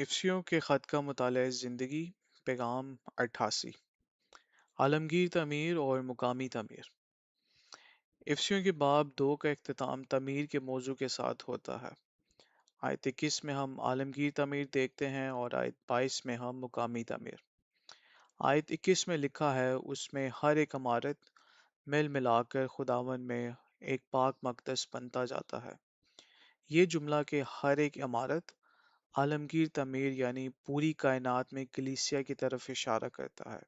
افسیوں کے خط کا مطالعہ زندگی پیغام 88 عالمگیر تعمیر اور مقامی تعمیر افسیوں کے باب 2 کا اختتام تعمیر کے موضوع کے ساتھ ہوتا ہے۔ آیت 21 میں ہم عالمگیر تعمیر دیکھتے ہیں اور آیت 22 میں ہم مقامی تعمیر۔ آیت 21 میں لکھا ہے اس میں ہر ایک عمارت مل ملا کر خداوند میں ایک پاک مقدس بنتا جاتا ہے۔ یہ جملہ کہ ہر ایک عمارت عالمگیر تعمیر یعنی پوری کائنات میں کلیسیا کی طرف اشارہ کرتا ہے۔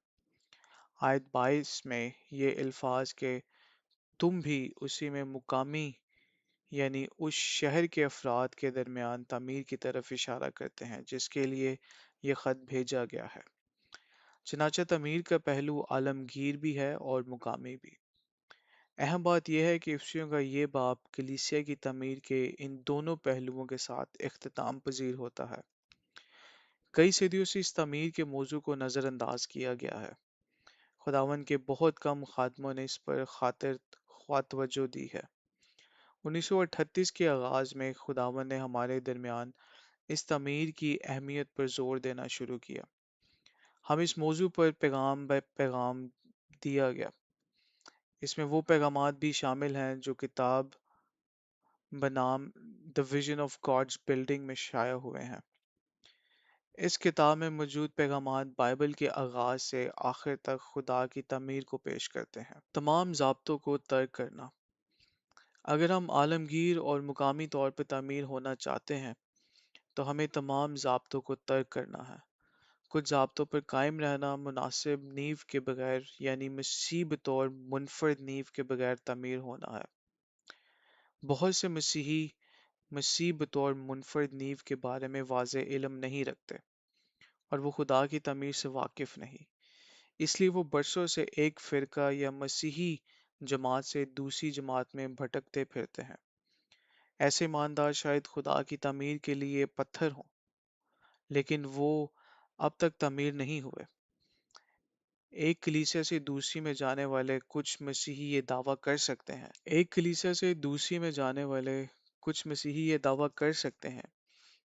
آیت 22 میں یہ الفاظ کہ تم بھی اسی میں مقامی یعنی اس شہر کے افراد کے درمیان تعمیر کی طرف اشارہ کرتے ہیں جس کے لیے یہ خط بھیجا گیا ہے۔ چنانچہ تعمیر کا پہلو عالمگیر بھی ہے اور مقامی بھی۔ اہم بات یہ ہے کہ افسیوں کا یہ باب کلیسیا کی تعمیر کے ان دونوں پہلوؤں کے ساتھ اختتام پذیر ہوتا ہے۔ کئی صدیوں سے اس تعمیر کے موضوع کو نظر انداز کیا گیا ہے۔ خداوند کے بہت کم خادموں نے اس پر خاطر توجہ دی ہے۔ 1938 کے آغاز میں خداوند نے ہمارے درمیان اس تعمیر کی اہمیت پر زور دینا شروع کیا۔ ہم اس موضوع پر پیغام بہ پیغام دیا گیا۔ اس میں وہ پیغامات بھی شامل ہیں جو کتاب بنام The Vision of God's Building میں شائع ہوئے ہیں۔ اس کتاب میں موجود پیغامات بائبل کے آغاز سے آخر تک خدا کی تعمیر کو پیش کرتے ہیں۔ تمام ضابطوں کو ترک کرنا۔ اگر ہم عالمگیر اور مقامی طور پر تعمیر ہونا چاہتے ہیں تو ہمیں تمام ضابطوں کو ترک کرنا ہے۔ کچھ ضابطوں پر قائم رہنا مناسب نیو کے بغیر یعنی مسیح بطور منفرد نیو کے بغیر تعمیر ہونا ہے۔ بہت سے مسیحی مسیح بطور منفرد نیو کے بارے میں واضح علم نہیں رکھتے اور وہ خدا کی تعمیر سے واقف نہیں، اس لیے وہ برسوں سے ایک فرقہ یا مسیحی جماعت سے دوسری جماعت میں بھٹکتے پھرتے ہیں۔ ایسے ایماندار شاید خدا کی تعمیر کے لیے پتھر ہوں لیکن وہ اب تک تعمیر نہیں ہوئے۔ ایک کلیسیا سے دوسری میں جانے والے کچھ مسیحی یہ دعویٰ کر سکتے ہیں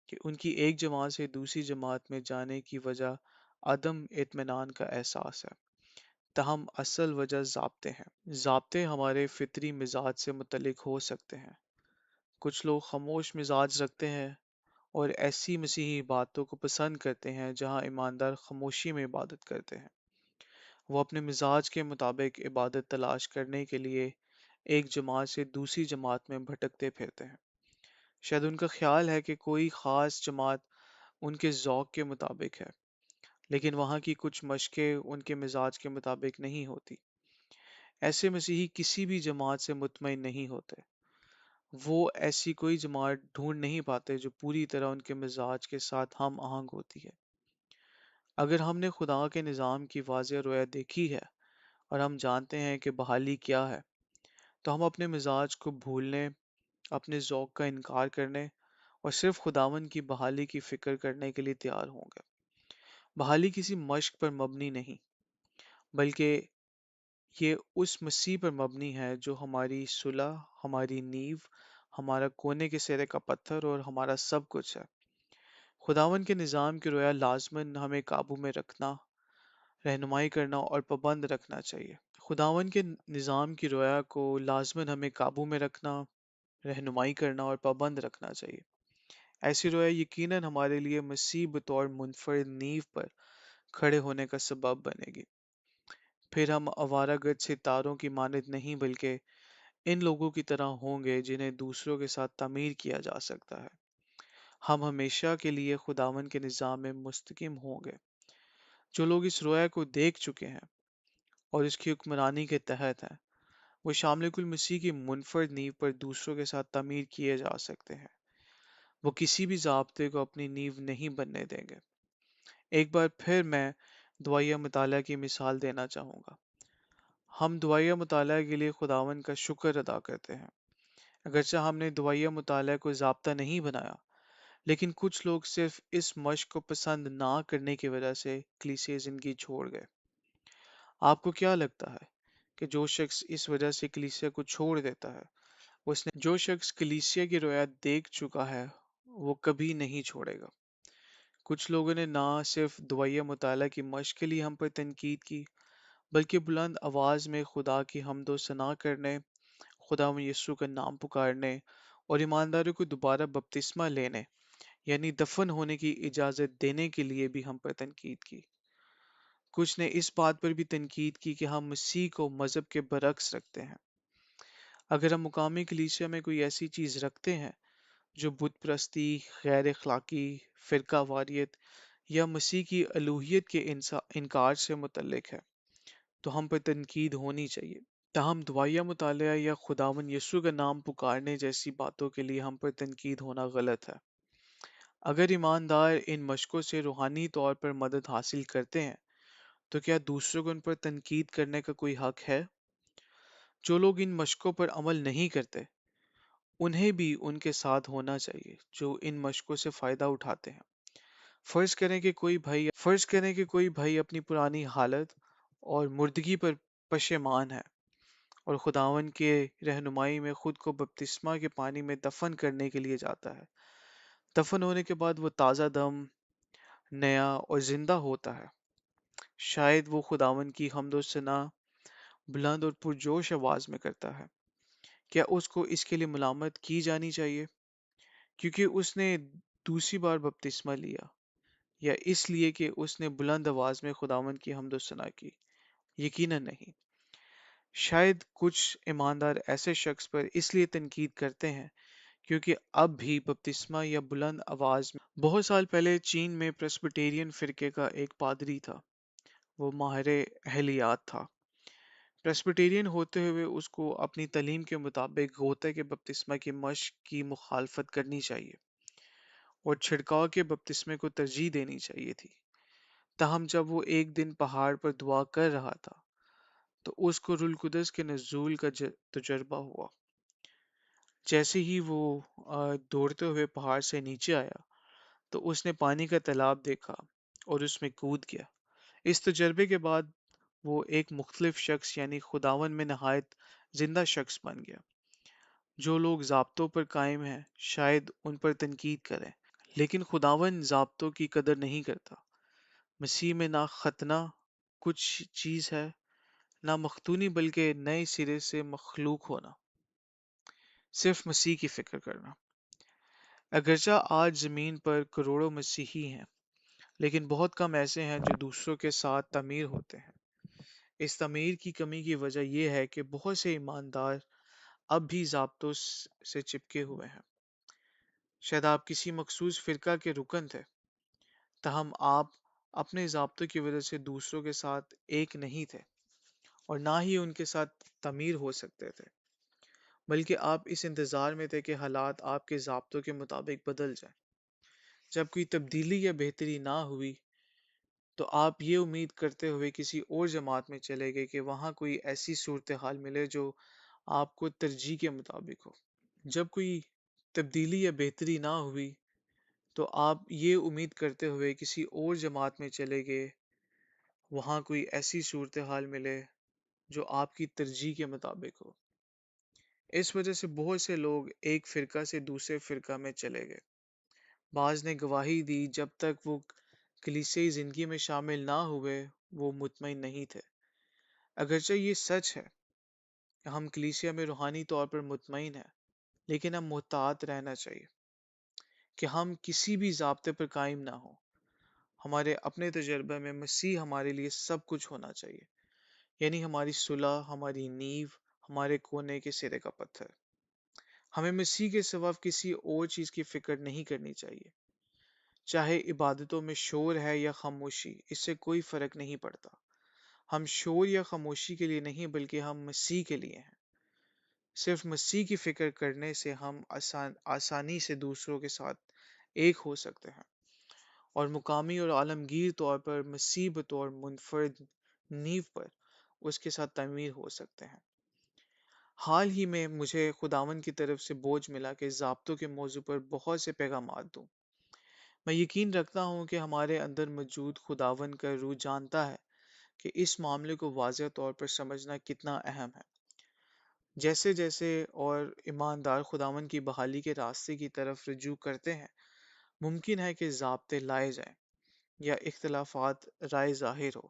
کہ ان کی ایک جماعت سے دوسری جماعت میں جانے کی وجہ عدم اطمینان کا احساس ہے، تاہم اصل وجہ ضابطے ہیں۔ ضابطے ہمارے فطری مزاج سے متعلق ہو سکتے ہیں۔ کچھ لوگ خاموش مزاج رکھتے ہیں اور ایسی مسیحی عبادتوں کو پسند کرتے ہیں جہاں ایماندار خاموشی میں عبادت کرتے ہیں۔ وہ اپنے مزاج کے مطابق عبادت تلاش کرنے کے لیے ایک جماعت سے دوسری جماعت میں بھٹکتے پھرتے ہیں۔ شاید ان کا خیال ہے کہ کوئی خاص جماعت ان کے ذوق کے مطابق ہے، لیکن وہاں کی کچھ مشقیں ان کے مزاج کے مطابق نہیں ہوتی۔ ایسے مسیحی کسی بھی جماعت سے مطمئن نہیں ہوتے۔ وہ ایسی کوئی جماعت ڈھونڈ نہیں پاتے جو پوری طرح ان کے مزاج کے ساتھ ہم آہنگ ہوتی ہے۔ اگر ہم نے خدا کے نظام کی واضح رویا دیکھی ہے اور ہم جانتے ہیں کہ بحالی کیا ہے، تو ہم اپنے مزاج کو بھولنے، اپنے ذوق کا انکار کرنے اور صرف خداوند کی بحالی کی فکر کرنے کے لیے تیار ہوں گے۔ بحالی کسی مشق پر مبنی نہیں، بلکہ یہ اس مسیح پر مبنی ہے جو ہماری صلح، ہماری نیو، ہمارا کونے کے سرے کا پتھر اور ہمارا سب کچھ ہے۔ خداوند کے نظام کی رویا لازماً ہمیں قابو میں رکھنا، رہنمائی کرنا اور پابند رکھنا چاہیے۔ خداوند کے نظام کی رویا کو لازماً ہمیں قابو میں رکھنا، رہنمائی کرنا اور پابند رکھنا چاہیے۔ ایسی رویا یقیناً ہمارے لیے مسیح بطور منفرد نیو پر کھڑے ہونے کا سبب بنے گی۔ پھر ہم آوارہ گرد ستاروں کی مانند نہیں بلکہ ان لوگوں کی طرح ہوں گے جنہیں دوسروں کے ساتھ تعمیر کیا جا سکتا ہے۔ ہم ہمیشہ کے لیے خداوند کے نظام میں مستقیم ہوں گے۔ جو لوگ اس رویا کو دیکھ چکے ہیں اور اس کی حکمرانی کے تحت ہیں، وہ شامل کل مسیح کی منفرد نیو پر دوسروں کے ساتھ تعمیر کیے جا سکتے ہیں۔ وہ کسی بھی ضابطے کو اپنی نیو نہیں بننے دیں گے۔ ایک بار پھر میں دعائیہ مطالعہ کی مثال دینا چاہوں گا۔ ہم دعائیہ مطالعہ کے لیے خداوند کا شکر ادا کرتے ہیں۔ اگرچہ ہم نے دعائیہ مطالعہ کو ضابطہ نہیں بنایا، لیکن کچھ لوگ صرف اس مشق کو پسند نہ کرنے کی وجہ سے کلیسیا زندگی چھوڑ گئے۔ آپ کو کیا لگتا ہے کہ جو شخص اس وجہ سے کلیسیا کو چھوڑ دیتا ہے، جو شخص کلیسیا کی رویا دیکھ چکا ہے، وہ کبھی نہیں چھوڑے گا۔ کچھ لوگوں نے نہ صرف دعائیہ مطالعہ کی مشق کے لیے ہم پر تنقید کی، بلکہ بلند آواز میں خدا کی حمد و ثنا کرنے، خدا یسوع کا نام پکارنے اور ایمانداروں کو دوبارہ بپتسمہ لینے یعنی دفن ہونے کی اجازت دینے کے لیے بھی ہم پر تنقید کی۔ کچھ نے اس بات پر بھی تنقید کی کہ ہم مسیح کو مذہب کے برعکس رکھتے ہیں۔ اگر ہم مقامی کلیسیا میں کوئی ایسی چیز رکھتے ہیں جو بت پرستی، غیر اخلاقی، فرقہ واریت یا مسیح کی الوہیت کے انکار سے متعلق ہے تو ہم پر تنقید ہونی چاہیے۔ تاہم دعائیہ مطالعہ یا خداوند یسوع کا نام پکارنے جیسی باتوں کے لیے ہم پر تنقید ہونا غلط ہے۔ اگر ایماندار ان مشقوں سے روحانی طور پر مدد حاصل کرتے ہیں تو کیا دوسروں کو ان پر تنقید کرنے کا کوئی حق ہے؟ جو لوگ ان مشقوں پر عمل نہیں کرتے انہیں بھی ان کے ساتھ ہونا چاہیے جو ان مشقوں سے فائدہ اٹھاتے ہیں۔ فرض کریں کہ کوئی بھائی اپنی پرانی حالت اور مردگی پر پشیمان ہے اور خداوند کے رہنمائی میں خود کو بپتسمہ کے پانی میں دفن کرنے کے لیے جاتا ہے۔ دفن ہونے کے بعد وہ تازہ دم، نیا اور زندہ ہوتا ہے۔ شاید وہ خداوند کی حمد و ثنا بلند اور پرجوش آواز میں کرتا ہے۔ کیا اس کو اس کے لیے ملامت کی جانی چاہیے کیونکہ اس نے دوسری بار بپتسمہ لیا، یا اس لیے کہ اس نے بلند آواز میں خداوند کی حمد و ثنا کی؟ یقیناً نہیں۔ شاید کچھ ایماندار ایسے شخص پر اس لیے تنقید کرتے ہیں کیونکہ اب بھی بپتسمہ یا بلند آواز میں بہت سال پہلے چین میں پریسبیٹیرین فرقے کا ایک پادری تھا۔ وہ ماہر اہلیات تھا۔ پریسبیٹیرین ہوتے ہوئے اس کو اپنی تعلیم کے مطابق غوطہ کے بپتسمہ کی مشق کی مخالفت کرنی چاہیے اور چھڑکاؤ کے بپتسمے کو ترجیح دینی چاہیے تھی۔ تاہم جب وہ ایک دن پہاڑ پر دعا کر رہا تھا تو اس کو روح القدس کے نزول کا تجربہ ہوا۔ جیسے ہی وہ دوڑتے ہوئے پہاڑ سے نیچے آیا تو اس نے پانی کا تالاب دیکھا اور اس میں کود گیا۔ اس تجربے کے بعد وہ ایک مختلف شخص یعنی خداوند میں نہایت زندہ شخص بن گیا۔ جو لوگ ضابطوں پر قائم ہیں شاید ان پر تنقید کریں، لیکن خداوند ضابطوں کی قدر نہیں کرتا۔ مسیح میں نہ ختنہ کچھ چیز ہے، نہ مختونی بلکہ نئے سرے سے مخلوق ہونا، صرف مسیح کی فکر کرنا۔ اگرچہ آج زمین پر کروڑوں مسیحی ہیں، لیکن بہت کم ایسے ہیں جو دوسروں کے ساتھ تعمیر ہوتے ہیں۔ اس تعمیر کی کمی کی وجہ یہ ہے کہ بہت سے ایماندار اب بھی ضابطوں سے چپکے ہوئے ہیں۔ شاید آپ کسی مخصوص فرقہ کے رکن تھے، تاہم آپ اپنے ضابطوں کی وجہ سے دوسروں کے ساتھ ایک نہیں تھے اور نہ ہی ان کے ساتھ تعمیر ہو سکتے تھے، بلکہ آپ اس انتظار میں تھے کہ حالات آپ کے ضابطوں کے مطابق بدل جائیں۔ جب کوئی تبدیلی یا بہتری نہ ہوئی تو آپ یہ امید کرتے ہوئے کسی اور جماعت میں چلے گئے کہ وہاں کوئی ایسی صورتحال ملے جو آپ کو ترجیح کے مطابق ہو۔ جب کوئی تبدیلی یا بہتری نہ ہوئی تو آپ یہ امید کرتے ہوئے کسی اور جماعت میں چلے گئے وہاں کوئی ایسی صورتحال ملے جو آپ کی ترجیح کے مطابق ہو۔ اس وجہ سے بہت سے لوگ ایک فرقہ سے دوسرے فرقہ میں چلے گئے۔ بعض نے گواہی دی جب تک وہ کلیسیائی زندگی میں شامل نہ ہوئے وہ مطمئن نہیں تھے۔ اگرچہ یہ سچ ہے کہ ہم کلیسیا میں روحانی طور پر مطمئن ہیں، لیکن ہم محتاط رہنا چاہیے کہ ہم کسی بھی ضابطے پر قائم نہ ہوں۔ ہمارے اپنے تجربے میں مسیح ہمارے لیے سب کچھ ہونا چاہیے، یعنی ہماری صلح، ہماری نیو، ہمارے کونے کے سرے کا پتھر۔ ہمیں مسیح کے سوا کسی اور چیز کی فکر نہیں کرنی چاہیے۔ چاہے عبادتوں میں شور ہے یا خاموشی، اس سے کوئی فرق نہیں پڑتا۔ ہم شور یا خاموشی کے لیے نہیں بلکہ ہم مسیح کے لیے ہیں۔ صرف مسیح کی فکر کرنے سے ہم آسانی سے دوسروں کے ساتھ ایک ہو سکتے ہیں اور مقامی اور عالمگیر طور پر مسیح بطور منفرد نیو پر اس کے ساتھ تعمیر ہو سکتے ہیں۔ حال ہی میں مجھے خداوند کی طرف سے بوجھ ملا کہ ضابطوں کے موضوع پر بہت سے پیغامات دوں۔ میں یقین رکھتا ہوں کہ ہمارے اندر موجود خداوند کا روح جانتا ہے کہ اس معاملے کو واضح طور پر سمجھنا کتنا اہم ہے۔ جیسے جیسے اور ایماندار خداوند کی بحالی کے راستے کی طرف رجوع کرتے ہیں، ممکن ہے کہ ضابطے لائے جائیں یا اختلافات رائے ظاہر ہو،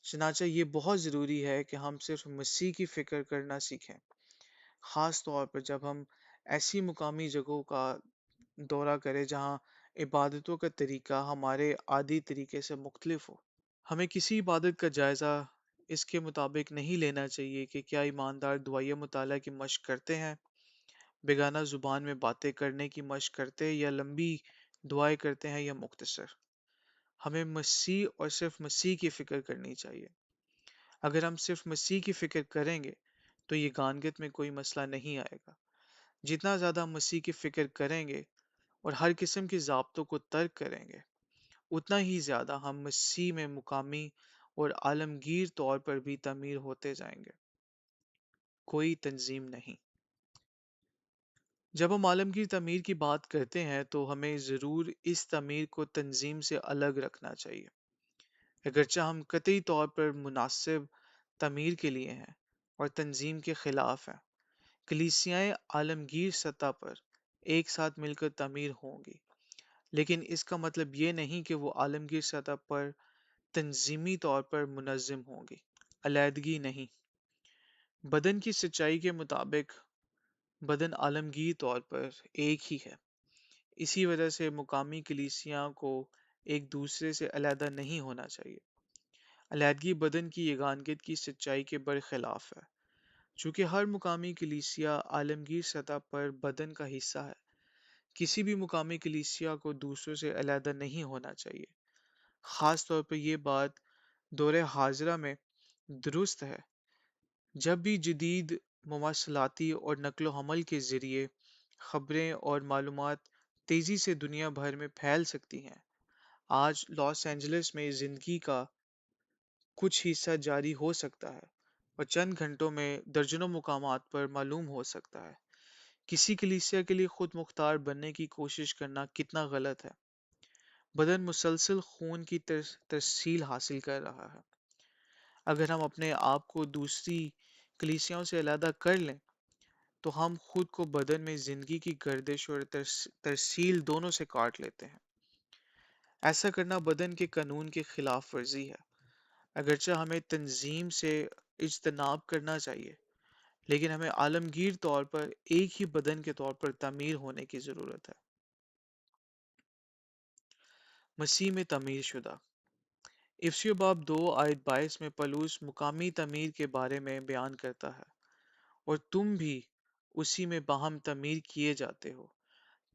چنانچہ یہ بہت ضروری ہے کہ ہم صرف مسیح کی فکر کرنا سیکھیں، خاص طور پر جب ہم ایسی مقامی جگہوں کا دورہ کریں جہاں عبادتوں کا طریقہ ہمارے عادی طریقے سے مختلف ہو۔ ہمیں کسی عبادت کا جائزہ اس کے مطابق نہیں لینا چاہیے کہ کیا ایماندار دعائیہ مطالعہ کی مشق کرتے ہیں، بیگانہ زبان میں باتیں کرنے کی مشق کرتے یا لمبی دعائیں کرتے ہیں یا مختصر۔ ہمیں مسیح اور صرف مسیح کی فکر کرنی چاہیے۔ اگر ہم صرف مسیح کی فکر کریں گے تو یہ گانگت میں کوئی مسئلہ نہیں آئے گا۔ جتنا زیادہ مسیح کی فکر کریں گے اور ہر قسم کے ضابطوں کو ترک کریں گے، اتنا ہی زیادہ ہم مسیح میں مقامی اور عالمگیر طور پر بھی تعمیر ہوتے جائیں گے، کوئی تنظیم نہیں۔ جب ہم عالمگیر تعمیر کی بات کرتے ہیں تو ہمیں ضرور اس تعمیر کو تنظیم سے الگ رکھنا چاہیے، اگرچہ ہم قطعی طور پر مناسب تعمیر کے لیے ہیں اور تنظیم کے خلاف ہیں۔ کلیسیائیں عالمگیر سطح پر ایک ساتھ مل کر تعمیر ہوں گی، لیکن اس کا مطلب یہ نہیں کہ وہ عالمگیر سطح پر تنظیمی طور پر منظم ہوں گی۔ علیحدگی نہیں۔ بدن کی سچائی کے مطابق بدن عالمگیر طور پر ایک ہی ہے، اسی وجہ سے مقامی کلیسیاں کو ایک دوسرے سے علیحدہ نہیں ہونا چاہیے۔ علیحدگی بدن کی یگانگت کی سچائی کے برخلاف ہے۔ چونکہ ہر مقامی کلیسیا عالمگیر سطح پر بدن کا حصہ ہے، کسی بھی مقامی کلیسیا کو دوسروں سے علیحدہ نہیں ہونا چاہیے۔ خاص طور پر یہ بات دور حاضرہ میں درست ہے، جب بھی جدید مواصلاتی اور نقل و حمل کے ذریعے خبریں اور معلومات تیزی سے دنیا بھر میں پھیل سکتی ہیں۔ آج لاس اینجلس میں زندگی کا کچھ حصہ جاری ہو سکتا ہے اور چند گھنٹوں میں درجنوں مقامات پر معلوم ہو سکتا ہے۔ کسی کلیسیا کے لیے خود مختار بننے کی کوشش کرنا کتنا غلط ہے۔ بدن مسلسل خون کی ترسیل حاصل کر رہا ہے۔ اگر ہم اپنے آپ کو دوسری کلیسیاؤں سے علیحدہ کر لیں تو ہم خود کو بدن میں زندگی کی گردش اور ترسیل دونوں سے کاٹ لیتے ہیں۔ ایسا کرنا بدن کے قانون کی خلاف ورزی ہے۔ اگرچہ ہمیں تنظیم سے اجتناب کرنا چاہیے، لیکن ہمیں عالمگیر طور پر ایک ہی بدن کے طور پر تعمیر ہونے کی ضرورت ہے۔ مسیح میں تعمیر شدہ۔ افسیو باب 2 آیت 22 میں پولس مقامی تعمیر کے بارے میں بیان کرتا ہے، اور تم بھی اسی میں باہم تعمیر کیے جاتے ہو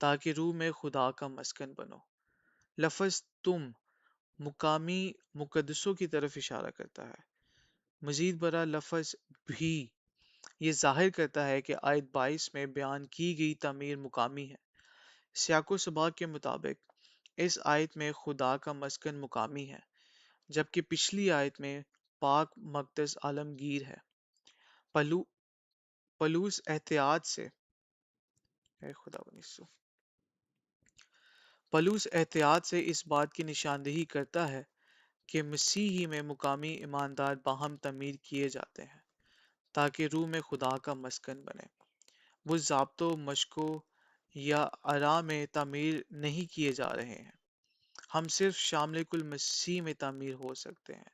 تاکہ روح میں خدا کا مسکن بنو۔ لفظ تم مقامی مقدسوں کی طرف اشارہ کرتا ہے۔ مزید برآں لفظ بھی یہ ظاہر کرتا ہے کہ آیت 22 میں بیان کی گئی تعمیر مقامی ہے۔ سیاق و سباق کے مطابق اس آیت میں خدا کا مسکن مقامی ہے، جبکہ پچھلی آیت میں پاک مقدس عالمگیر ہے۔ پلو پلوس احتیاط سے اے خدا بنیسو پلوس احتیاط سے اس بات کی نشاندہی کرتا ہے کہ مسیح ہی میں مقامی ایماندار باہم تعمیر کیے جاتے ہیں تاکہ روح میں خدا کا مسکن بنے۔ وہ ضابطوں، مشقوں یا آرا میں تعمیر نہیں کیے جا رہے ہیں۔ ہم صرف شامل کل مسیح میں تعمیر ہو سکتے ہیں،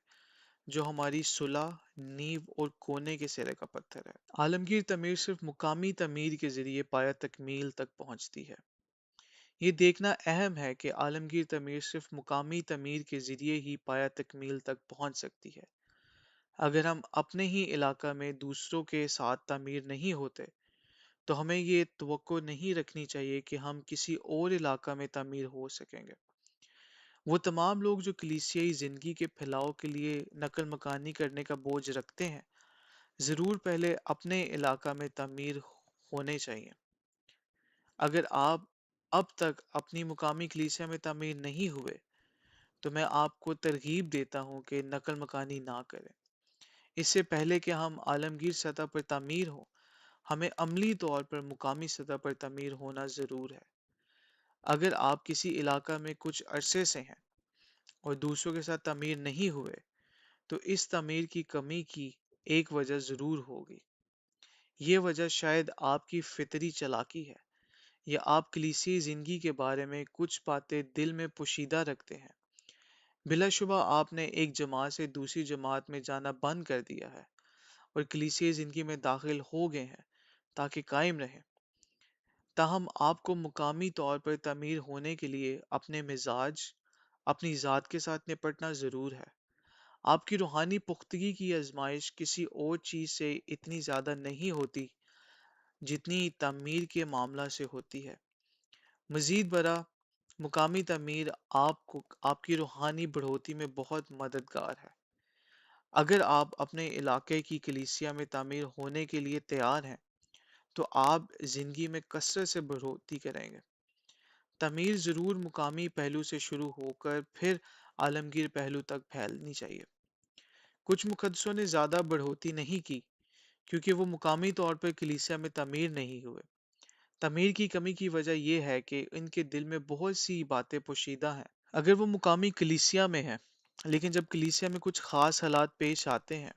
جو ہماری صلح، نیو اور کونے کے سرے کا پتھر ہے۔ عالمگیر تعمیر صرف مقامی تعمیر کے ذریعے پایہ تکمیل تک پہنچتی ہے۔ یہ دیکھنا اہم ہے کہ عالمگیر تعمیر صرف مقامی تعمیر کے ذریعے ہی پایہ تکمیل تک پہنچ سکتی ہے۔ اگر ہم اپنے ہی علاقہ میں دوسروں کے ساتھ تعمیر نہیں ہوتے تو ہمیں یہ توقع نہیں رکھنی چاہیے کہ ہم کسی اور علاقہ میں تعمیر ہو سکیں گے۔ وہ تمام لوگ جو کلیسیائی زندگی کے پھیلاؤ کے لیے نقل مکانی کرنے کا بوجھ رکھتے ہیں، ضرور پہلے اپنے علاقہ میں تعمیر ہونے چاہیے۔ اگر آپ اب تک اپنی مقامی کلیسیا میں تعمیر نہیں ہوئے تو میں آپ کو ترغیب دیتا ہوں کہ نقل مکانی نہ کریں۔ اس سے پہلے کہ ہم عالمگیر سطح پر تعمیر ہوں، ہمیں عملی طور پر مقامی سطح پر تعمیر ہونا ضرور ہے۔ اگر آپ کسی علاقہ میں کچھ عرصے سے ہیں اور دوسروں کے ساتھ تعمیر نہیں ہوئے تو اس تعمیر کی کمی کی ایک وجہ ضرور ہوگی۔ یہ وجہ شاید آپ کی فطری چالاکی ہے یا آپ کلیسیائی زندگی کے بارے میں کچھ باتیں دل میں پوشیدہ رکھتے ہیں؟ بلا شبہ آپ نے ایک جماعت سے دوسری جماعت میں جانا بند کر دیا ہے اور کلیسیائی زندگی میں داخل ہو گئے ہیں تاکہ قائم رہیں۔ تاہم آپ کو مقامی طور پر تعمیر ہونے کے لیے اپنے مزاج، اپنی ذات کے ساتھ نپٹنا ضرور ہے۔ آپ کی روحانی پختگی کی آزمائش کسی اور چیز سے اتنی زیادہ نہیں ہوتی جتنی تعمیر کے معاملہ سے ہوتی ہے۔ مزید برآں، مقامی تعمیر آپ کی روحانی بڑھوتی میں بہت مددگار ہے۔ اگر آپ اپنے علاقے کی کلیسیا میں تعمیر ہونے کے لیے تیار ہیں تو آپ زندگی میں کثرت سے بڑھوتی کریں گے۔ تعمیر ضرور مقامی پہلو سے شروع ہو کر پھر عالمگیر پہلو تک پھیلنی چاہیے۔ کچھ مقدسوں نے زیادہ بڑھوتی نہیں کی کیونکہ وہ مقامی طور پر کلیسیا میں تعمیر نہیں ہوئے۔ تعمیر کی کمی کی وجہ یہ ہے کہ ان کے دل میں بہت سی باتیں پوشیدہ ہیں۔ اگر وہ مقامی کلیسیا میں ہیں لیکن جب کلیسیا میں کچھ خاص حالات پیش آتے ہیں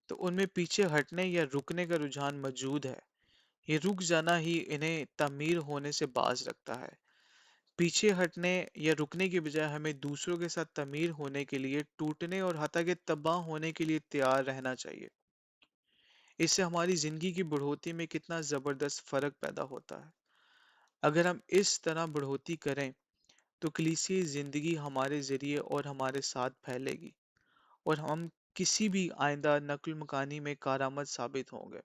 تو ان میں پیچھے ہٹنے یا رکنے کا رجحان موجود ہے، یہ رک جانا ہی انہیں تعمیر ہونے سے باز رکھتا ہے۔ پیچھے ہٹنے یا رکنے کی بجائے ہمیں دوسروں کے ساتھ تعمیر ہونے کے لیے، ٹوٹنے اور حتیٰ کہ تباہ ہونے کے لیے تیار رہنا چاہیے۔ اس سے ہماری زندگی کی بڑھوتی میں کتنا زبردست فرق پیدا ہوتا ہے۔ اگر ہم اس طرح بڑھوتی کریں تو کلیسیائی زندگی ہمارے ذریعے اور ہمارے ساتھ پھیلے گی اور ہم کسی بھی آئندہ نقل مکانی میں کارآمد ثابت ہوں گے۔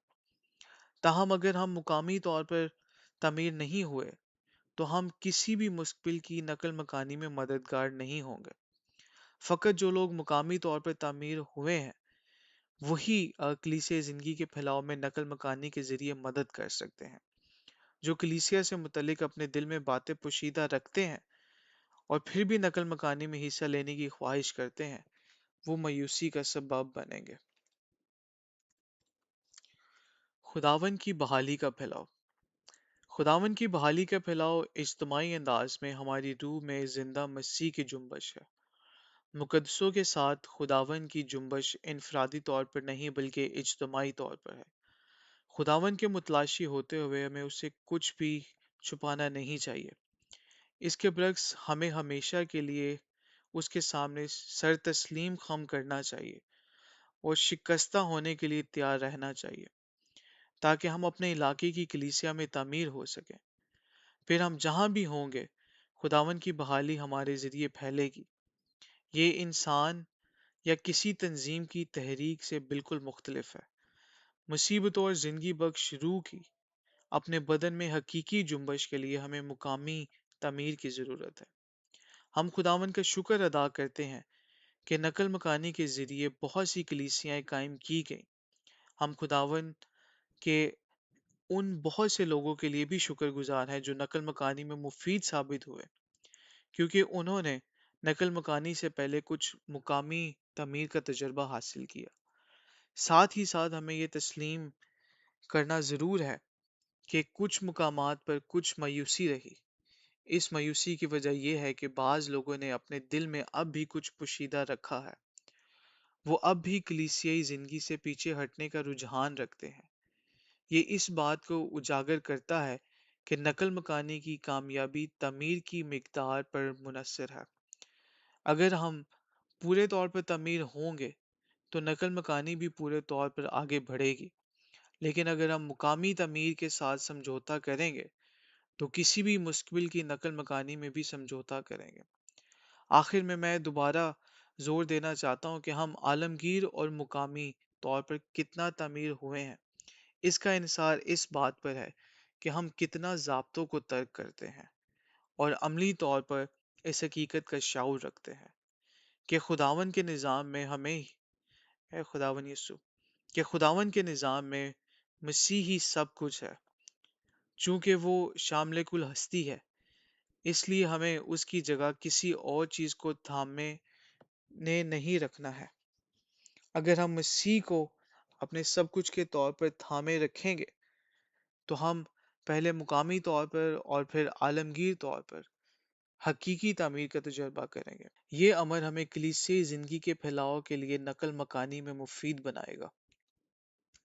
تاہم اگر ہم مقامی طور پر تعمیر نہیں ہوئے تو ہم کسی بھی مستقبل کی نقل مکانی میں مددگار نہیں ہوں گے۔ فقط جو لوگ مقامی طور پر تعمیر ہوئے ہیں وہی کلیسیائی زندگی کے پھیلاؤ میں نقل مکانی کے ذریعے مدد کر سکتے ہیں۔ جو کلیسیا سے متعلق اپنے دل میں باتیں پوشیدہ رکھتے ہیں اور پھر بھی نقل مکانی میں حصہ لینے کی خواہش کرتے ہیں، وہ مایوسی کا سبب بنیں گے۔ خداوند کی بحالی کا پھیلاؤ۔ خداوند کی بحالی کا پھیلاؤ اجتماعی انداز میں ہماری روح میں زندہ مسیح کی جنبش ہے۔ مقدسوں کے ساتھ خداوند کی جنبش انفرادی طور پر نہیں بلکہ اجتماعی طور پر ہے۔ خداوند کے متلاشی ہوتے ہوئے ہمیں اسے کچھ بھی چھپانا نہیں چاہیے۔ اس کے برعکس ہمیں ہمیشہ کے لیے اس کے سامنے سر تسلیم خم کرنا چاہیے اور شکستہ ہونے کے لیے تیار رہنا چاہیے تاکہ ہم اپنے علاقے کی کلیسیا میں تعمیر ہو سکیں۔ پھر ہم جہاں بھی ہوں گے خداوند کی بحالی ہمارے ذریعے پھیلے گی۔ یہ انسان یا کسی تنظیم کی تحریک سے بالکل مختلف ہے۔ مصیبتوں اور زندگی بخش روح کی اپنے بدن میں حقیقی جنبش کے لیے ہمیں مقامی تعمیر کی ضرورت ہے۔ ہم خداوند کا شکر ادا کرتے ہیں کہ نقل مکانی کے ذریعے بہت سی کلیسیاں قائم کی گئیں۔ ہم خداوند کے ان بہت سے لوگوں کے لیے بھی شکر گزار ہیں جو نقل مکانی میں مفید ثابت ہوئے، کیونکہ انہوں نے نقل مکانی سے پہلے کچھ مقامی تعمیر کا تجربہ حاصل کیا۔ ساتھ ہی ساتھ ہمیں یہ تسلیم کرنا ضرور ہے کہ کچھ مقامات پر کچھ مایوسی رہی۔ اس مایوسی کی وجہ یہ ہے کہ بعض لوگوں نے اپنے دل میں اب بھی کچھ پوشیدہ رکھا ہے۔ وہ اب بھی کلیسیائی زندگی سے پیچھے ہٹنے کا رجحان رکھتے ہیں۔ یہ اس بات کو اجاگر کرتا ہے کہ نقل مکانی کی کامیابی تعمیر کی مقدار پر منحصر ہے۔ اگر ہم پورے طور پر تعمیر ہوں گے تو نقل مکانی بھی پورے طور پر آگے بڑھے گی، لیکن اگر ہم مقامی تعمیر کے ساتھ سمجھوتا کریں گے تو کسی بھی مستقبل کی نقل مکانی میں بھی سمجھوتا کریں گے۔ آخر میں دوبارہ زور دینا چاہتا ہوں کہ ہم عالمگیر اور مقامی طور پر کتنا تعمیر ہوئے ہیں، اس کا انحصار اس بات پر ہے کہ ہم کتنا ضابطوں کو ترک کرتے ہیں اور عملی طور پر اس حقیقت کا شعور رکھتے ہیں کہ خداوند کے نظام میں ہمیں اے خداوند یسوع کہ خداوند کے نظام میں مسیح ہی سب کچھ ہے۔ چونکہ وہ شامل کل ہستی ہے، اس لیے ہمیں اس کی جگہ کسی اور چیز کو تھامے نے نہیں رکھنا ہے۔ اگر ہم مسیح کو اپنے سب کچھ کے طور پر تھامے رکھیں گے تو ہم پہلے مقامی طور پر اور پھر عالمگیر طور پر حقیقی تعمیر کا تجربہ کریں گے۔ یہ امر ہمیں کلیسیائی زندگی کے پھیلاؤ کے لیے نقل مکانی میں مفید بنائے گا۔